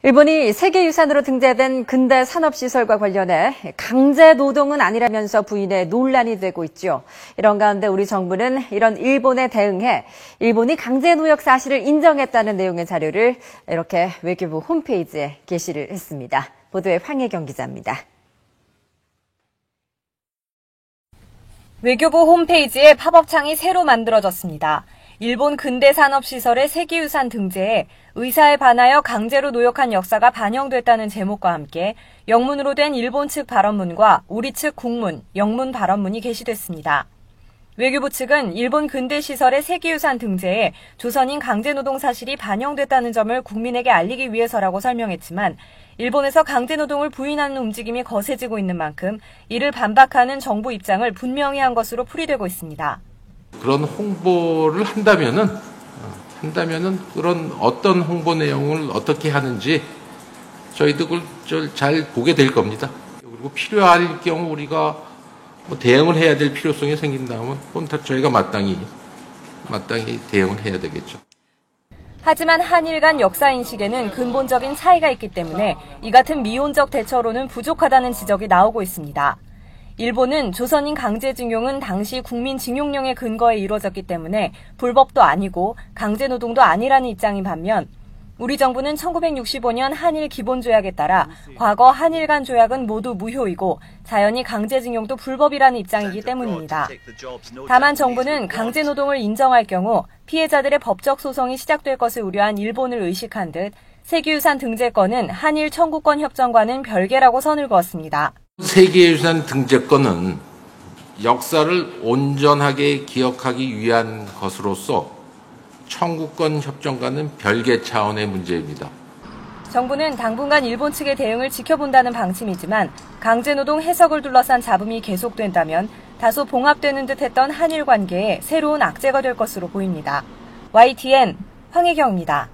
일본이 세계유산으로 등재된 근대 산업시설과 관련해 강제 노동은 아니라면서 부인해 논란이 되고 있죠. 이런 가운데 우리 정부는 이런 일본에 대응해 일본이 강제노역 사실을 인정했다는 내용의 자료를 이렇게 외교부 홈페이지에 게시를 했습니다. 보도에 황혜경 기자입니다. 외교부 홈페이지에 팝업창이 새로 만들어졌습니다. 일본 근대산업시설의 세계유산 등재에 의사에 반하여 강제로 노역한 역사가 반영됐다는 제목과 함께 영문으로 된 일본 측 발언문과 우리 측 국문, 영문 발언문이 게시됐습니다. 외교부 측은 일본 근대시설의 세계유산 등재에 조선인 강제노동 사실이 반영됐다는 점을 국민에게 알리기 위해서라고 설명했지만 일본에서 강제노동을 부인하는 움직임이 거세지고 있는 만큼 이를 반박하는 정부 입장을 분명히 한 것으로 풀이되고 있습니다. 그런 홍보를 한다면은 그런 어떤 홍보 내용을 어떻게 하는지 저희도 그걸 잘 보게 될 겁니다. 그리고 필요할 경우 우리가 대응을 해야 될 필요성이 생긴다면 저희가 마땅히 대응을 해야 되겠죠. 하지만 한일 간 역사 인식에는 근본적인 차이가 있기 때문에 이 같은 미온적 대처로는 부족하다는 지적이 나오고 있습니다. 일본은 조선인 강제징용은 당시 국민징용령의 근거에 이루어졌기 때문에 불법도 아니고 강제노동도 아니라는 입장인 반면 우리 정부는 1965년 한일 기본조약에 따라 과거 한일 간 조약은 모두 무효이고 자연히 강제징용도 불법이라는 입장이기 때문입니다. 다만 정부는 강제노동을 인정할 경우 피해자들의 법적 소송이 시작될 것을 우려한 일본을 의식한 듯 세계유산 등재권은 한일 청구권 협정과는 별개라고 선을 그었습니다. 세계유산 등재권은 역사를 온전하게 기억하기 위한 것으로서 청구권 협정과는 별개 차원의 문제입니다. 정부는 당분간 일본 측의 대응을 지켜본다는 방침이지만 강제노동 해석을 둘러싼 잡음이 계속된다면 다소 봉합되는 듯했던 한일 관계에 새로운 악재가 될 것으로 보입니다. YTN 황혜경입니다.